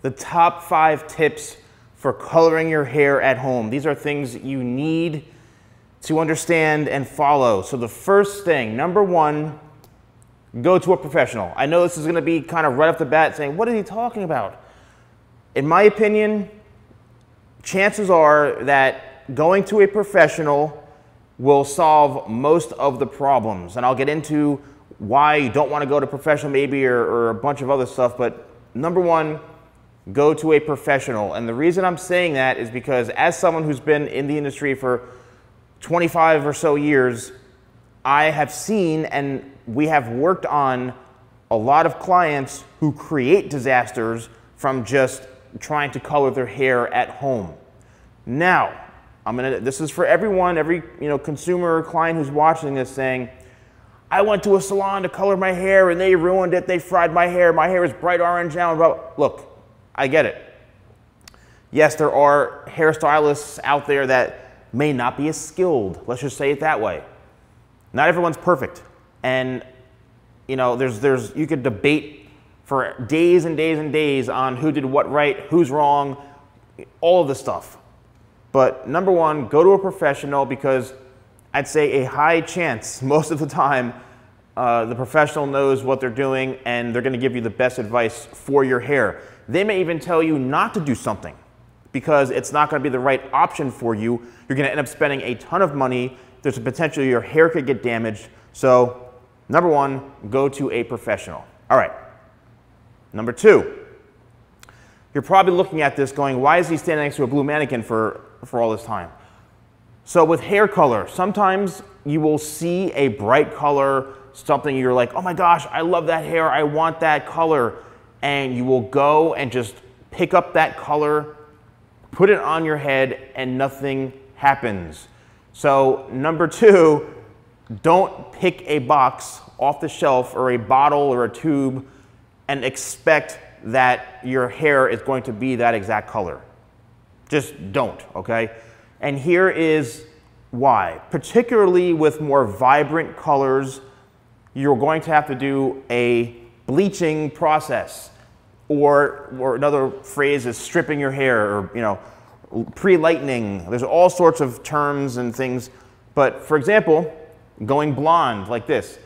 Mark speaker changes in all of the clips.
Speaker 1: the top 5 tips for coloring your hair at home. These are things you need to understand and follow. So the first thing, number 1, go to a professional. I know this is going to be kind of right off the bat saying, what is he talking about? In my opinion, chances are that going to a professional will solve most of the problems. And I'll get into why you don't want to go to professional maybe or a bunch of other stuff. But number 1, go to a professional. And the reason I'm saying that is because as someone who's been in the industry for 25 or so years, I have seen and we have worked on a lot of clients who create disasters from just trying to color their hair at home. Now, this is for everyone, every consumer or client who's watching this saying, I went to a salon to color my hair and they ruined it, they fried my hair is bright orange now. Look, I get it. Yes, there are hairstylists out there that may not be as skilled, let's just say it that way. Not everyone's perfect. And you could debate for days and days and days on who did what right, who's wrong, all of this stuff. But number 1, go to a professional because I'd say a high chance, most of the time, the professional knows what they're doing and they're going to give you the best advice for your hair. They may even tell you not to do something because it's not going to be the right option for you. You're going to end up spending a ton of money. There's a potential your hair could get damaged. So number 1, go to a professional. All right. Number 2, you're probably looking at this going, why is he standing next to a blue mannequin for all this time? So with hair color, sometimes you will see a bright color, something you're like, oh my gosh, I love that hair, I want that color. And you will go and just pick up that color, put it on your head, and nothing happens. So number 2, don't pick a box off the shelf or a bottle or a tube and expect that your hair is going to be that exact color. Just don't, okay? And here is why. Particularly with more vibrant colors, you're going to have to do a bleaching process, or another phrase is stripping your hair, or pre-lightening. There's all sorts of terms and things. But for example, going blonde like this.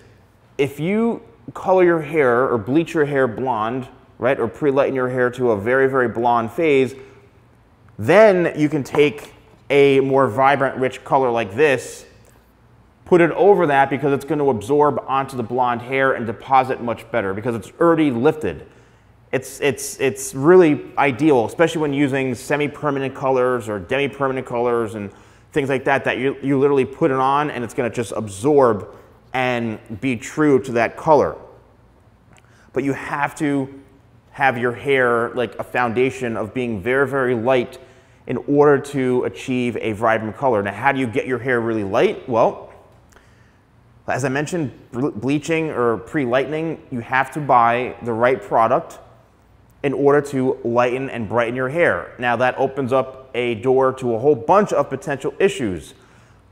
Speaker 1: If you color your hair or bleach your hair blonde, right, or pre-lighten your hair to a very, very blonde phase, then you can take a more vibrant, rich color like this, put it over that because it's going to absorb onto the blonde hair and deposit much better because it's already lifted. It's really ideal, especially when using semi-permanent colors or demi-permanent colors and things like that, that you literally put it on and it's going to just absorb and be true to that color. But you have to have your hair like a foundation of being very, very light in order to achieve a vibrant color. Now, how do you get your hair really light? Well, as I mentioned, bleaching or pre-lightening, you have to buy the right product in order to lighten and brighten your hair. Now, that opens up a door to a whole bunch of potential issues,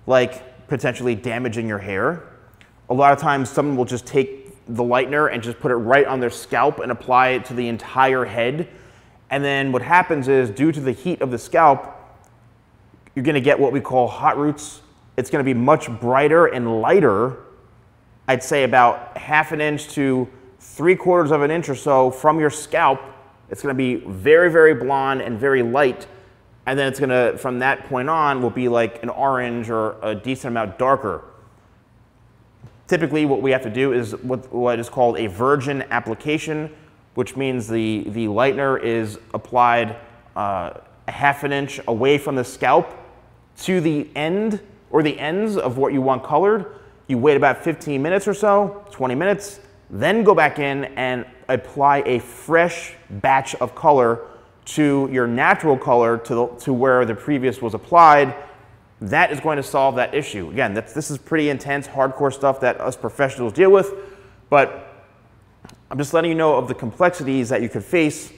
Speaker 1: like potentially damaging your hair. A lot of times, someone will just take the lightener and just put it right on their scalp and apply it to the entire head. And then what happens is, due to the heat of the scalp, you're going to get what we call hot roots. It's going to be much brighter and lighter, I'd say about 1/2 inch to 3/4 of an inch or so from your scalp. It's going to be very, very blonde and very light. And then it's going to, from that point on, will be like an orange or a decent amount darker. Typically, what we have to do is what is called a virgin application, which means the lightener is applied 1/2 inch away from the scalp to the end or the ends of what you want colored. You wait about 15 minutes or so, 20 minutes, then go back in and apply a fresh batch of color to your natural color to where the previous was applied. That is going to solve that issue. Again, this is pretty intense, hardcore stuff that us professionals deal with, but I'm just letting you know of the complexities that you could face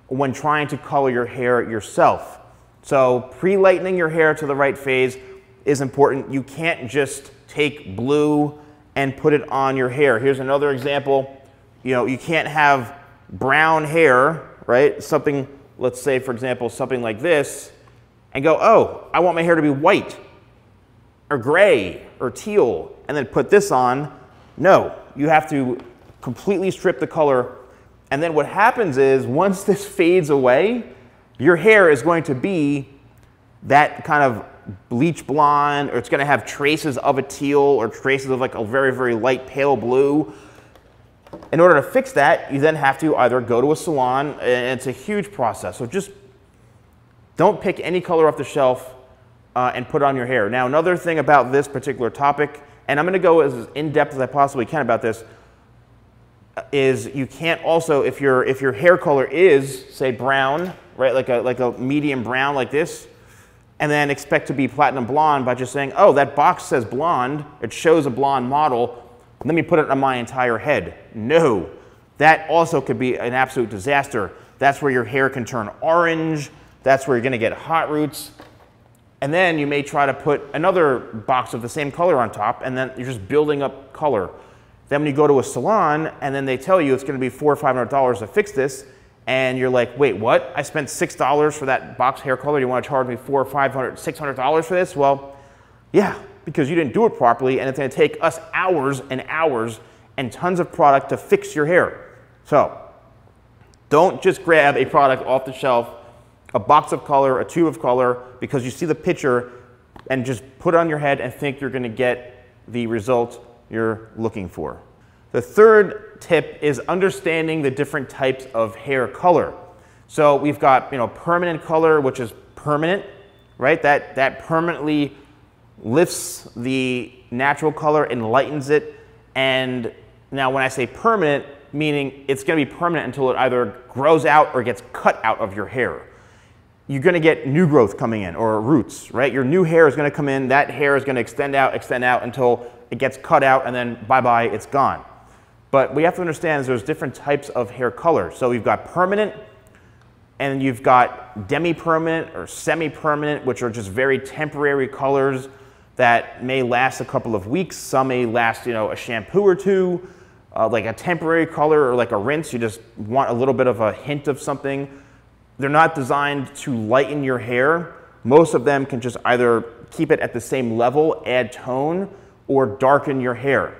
Speaker 1: when trying to color your hair yourself. So pre-lightening your hair to the right phase is important. You can't just take blue and put it on your hair. Here's another example. You can't have brown hair, right? Something, let's say, for example, something like this, and go, oh, I want my hair to be white or gray or teal, and then put this on. No, you have to completely strip the color. And then what happens is once this fades away, your hair is going to be that kind of bleach blonde, or it's going to have traces of a teal or traces of like a very, very light pale blue. In order to fix that, you then have to either go to a salon, and it's a huge process. So just don't pick any color off the shelf and put it on your hair. Now, another thing about this particular topic, and I'm going to go as in-depth as I possibly can about this, is you can't also, if your hair color is, say, brown, right, like a medium brown like this, and then expect to be platinum blonde by just saying, oh, that box says blonde, it shows a blonde model, let me put it on my entire head. No, that also could be an absolute disaster. That's where your hair can turn orange, that's where you're gonna get hot roots, and then you may try to put another box of the same color on top, and then you're just building up color. Then when you go to a salon, and then they tell you it's gonna be $400 or $500 to fix this, and you're like, wait, what? I spent $6 for that box hair color, you wanna charge me $400 or $500, $600 for this? Well, yeah, because you didn't do it properly, and it's gonna take us hours and hours and tons of product to fix your hair. So, don't just grab a product off the shelf, a box of color, a tube of color, because you see the picture, and just put it on your head and think you're gonna get the result you're looking for. The third tip is understanding the different types of hair color. So we've got, permanent color, which is permanent, right? That permanently lifts the natural color and lightens it. And now when I say permanent, meaning it's going to be permanent until it either grows out or gets cut out of your hair. You're going to get new growth coming in, or roots, right? Your new hair is going to come in, that hair is going to extend out until it gets cut out, and then bye-bye, it's gone. But we have to understand is there's different types of hair color. So you've got permanent, and you've got demi-permanent or semi-permanent, which are just very temporary colors that may last a couple of weeks. Some may last, a shampoo or two, like a temporary color or like a rinse. You just want a little bit of a hint of something. They're not designed to lighten your hair. Most of them can just either keep it at the same level, add tone, or darken your hair.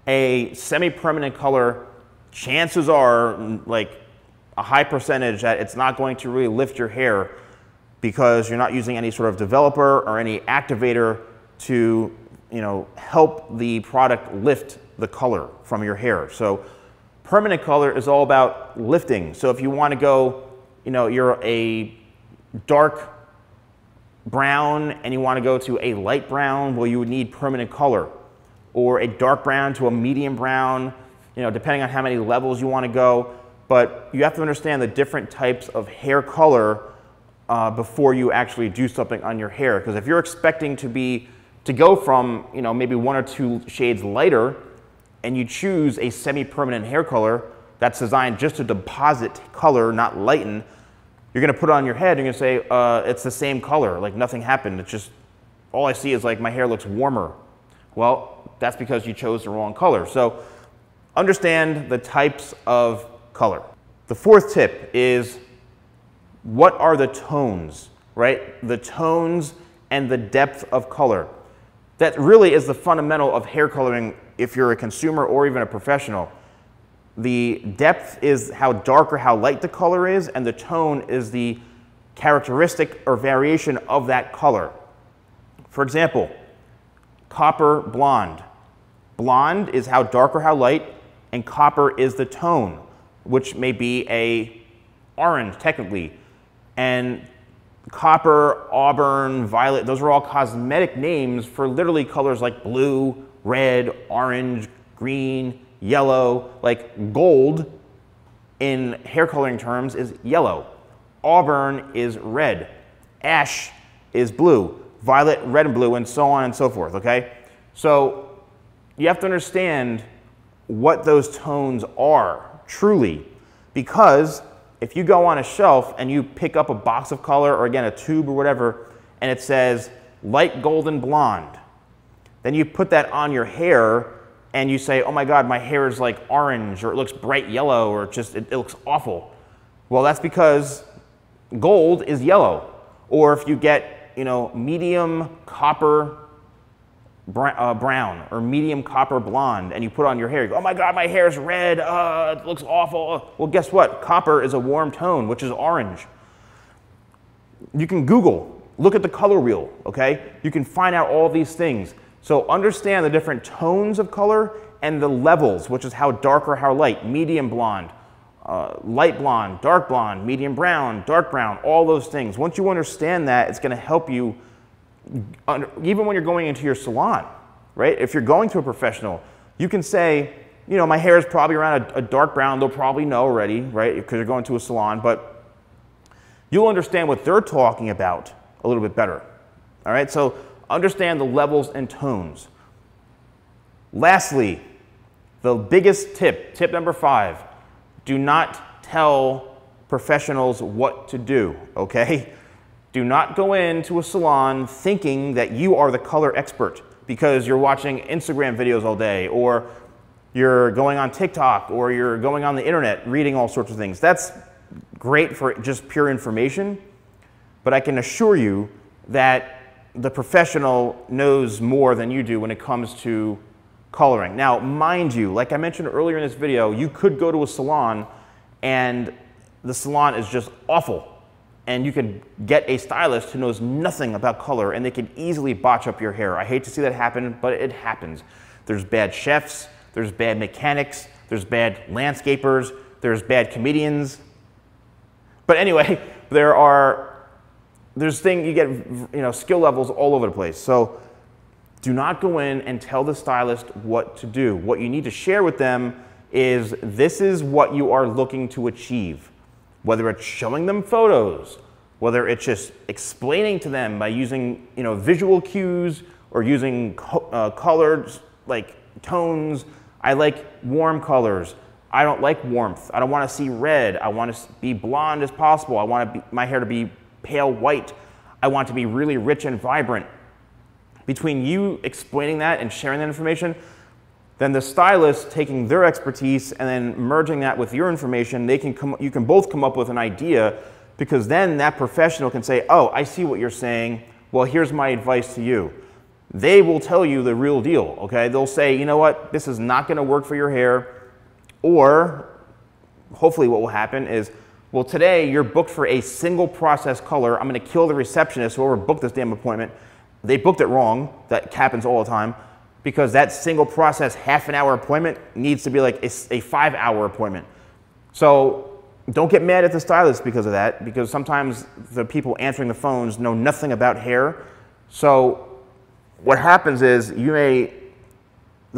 Speaker 1: A semi-permanent color, chances are like a high percentage that it's not going to really lift your hair because you're not using any sort of developer or any activator to help the product lift the color from your hair. So permanent color is all about lifting. So if you want to go, you're a dark brown and you want to go to a light brown, well, you would need permanent color. Or a dark brown to a medium brown, depending on how many levels you want to go. But you have to understand the different types of hair color before you actually do something on your hair. Because if you're expecting to go from maybe 1 or 2 shades lighter, and you choose a semi-permanent hair color that's designed just to deposit color, not lighten, you're going to put it on your head and you're going to say, it's the same color, like nothing happened. It's just, all I see is like my hair looks warmer. Well, that's because you chose the wrong color. So understand the types of color. The fourth tip is, what are the tones, right? The tones and the depth of color. That really is the fundamental of hair coloring if you're a consumer or even a professional. The depth is how dark or how light the color is, and the tone is the characteristic or variation of that color. For example, copper blonde. Blonde is how dark or how light, and copper is the tone, which may be a orange technically. And copper, auburn, violet, those are all cosmetic names for literally colors like blue, red, orange, green, yellow. Like gold in hair coloring terms is yellow. Auburn is red. Ash is blue. Violet, red, and blue, and so on and so forth, okay? So you have to understand what those tones are, truly, because if you go on a shelf and you pick up a box of color, or again, a tube or whatever, and it says light golden blonde, then you put that on your hair and you say, oh my God, my hair is like orange, or it looks bright yellow, or it looks awful. Well, that's because gold is yellow. Or if you get, you know, medium copper brown or medium copper blonde and you put on your hair, you go, oh my God, my hair is red, it looks awful. Well, guess what? Copper is a warm tone, which is orange. You can Google, look at the color wheel, okay? You can find out all these things. So understand the different tones of color and the levels, which is how dark or how light, medium blonde, light blonde, dark blonde, medium brown, dark brown, all those things. Once you understand that, it's gonna help you, even when you're going into your salon, right? If you're going to a professional, you can say, you know, my hair is probably around a dark brown. They'll probably know already, right? Because you're going to a salon, but you'll understand what they're talking about a little bit better, all right? So understand the levels and tones. Lastly, the biggest tip, tip number 5, do not tell professionals what to do, okay? Do not go into a salon thinking that you are the color expert because you're watching Instagram videos all day, or you're going on TikTok, or you're going on the internet reading all sorts of things. That's great for just pure information, but I can assure you that the professional knows more than you do when it comes to coloring. Now, mind you, like I mentioned earlier in this video, you could go to a salon and the salon is just awful. And you can get a stylist who knows nothing about color and they can easily botch up your hair. I hate to see that happen, but it happens. There's bad chefs, there's bad mechanics, there's bad landscapers, there's bad comedians. But anyway, there's things, you get, you know, skill levels all over the place. So do not go in and tell the stylist what to do. What you need to share with them is this is what you are looking to achieve. Whether it's showing them photos, whether it's just explaining to them by using, you know, visual cues or using colors like tones. I like warm colors. I don't like warmth. I don't want to see red. I want to be blonde as possible. I want my hair to be pale white. I want it to be really rich and vibrant. Between you explaining that and sharing that information, then the stylist taking their expertise and then merging that with your information, you can both come up with an idea, because then that professional can say, oh, I see what you're saying. Well, here's my advice to you. They will tell you the real deal, okay? They'll say, you know what, this is not gonna work for your hair. Or hopefully what will happen is, well, today you're booked for a single process color. I'm gonna kill the receptionist, whoever booked this damn appointment. They booked it wrong. That happens all the time. Because that single process half-an-hour appointment needs to be like a 5-hour appointment. So don't get mad at the stylist because of that, because sometimes the people answering the phones know nothing about hair. So what happens is the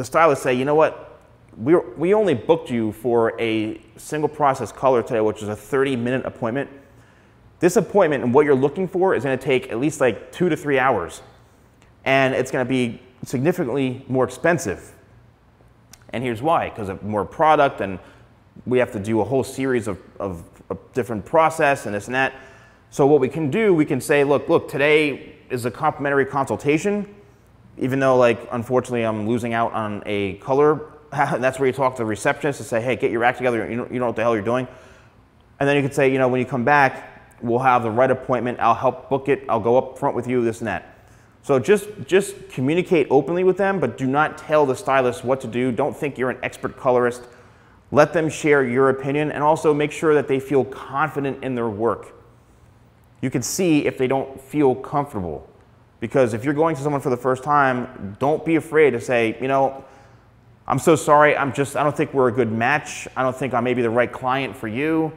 Speaker 1: stylist say, you know what, we only booked you for a single process color today, which is a 30-minute appointment. This appointment and what you're looking for is gonna take at least like 2 to 3 hours. And it's gonna be significantly more expensive. And here's why, because of more product, and we have to do a whole series of different process and this and that. So what we can do, we can say, look, today is a complimentary consultation, even though, like, unfortunately I'm losing out on a color. That's where you talk to the receptionist and say, hey, get your act together, you know what the hell you're doing. And then you could say, you know, when you come back, we'll have the right appointment, I'll help book it, I'll go up front with you, this and that. So just communicate openly with them, but do not tell the stylist what to do. Don't think you're an expert colorist. Let them share your opinion, and also make sure that they feel confident in their work. You can see if they don't feel comfortable. Because if you're going to someone for the first time, don't be afraid to say, you know, I'm so sorry, I don't think we're a good match. I don't think I may be the right client for you.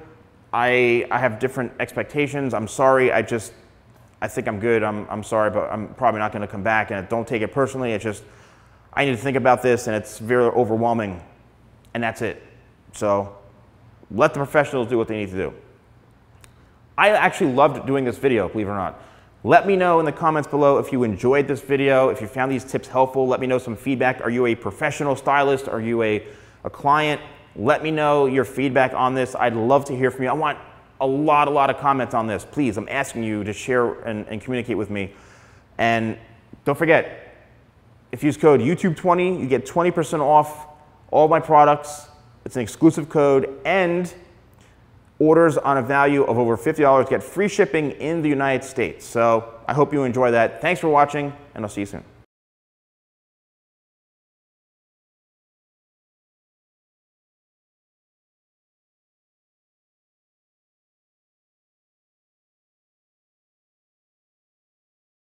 Speaker 1: I have different expectations. I'm sorry, I think I'm good. I'm sorry, but I'm probably not going to come back. And don't take it personally. It's just, I need to think about this, and it's very overwhelming. And that's it. So let the professionals do what they need to do. I actually loved doing this video, believe it or not. Let me know in the comments below if you enjoyed this video, if you found these tips helpful. Let me know some feedback. Are you a professional stylist? Are you a client? Let me know your feedback on this. I'd love to hear from you. I want a lot of comments on this. Please, I'm asking you to share and communicate with me. And don't forget, if you use code YouTube20, you get 20% off all my products. It's an exclusive code, and Orders on a value of over $50 get free shipping in the United States. So I hope you enjoy that. Thanks for watching, and I'll see you soon.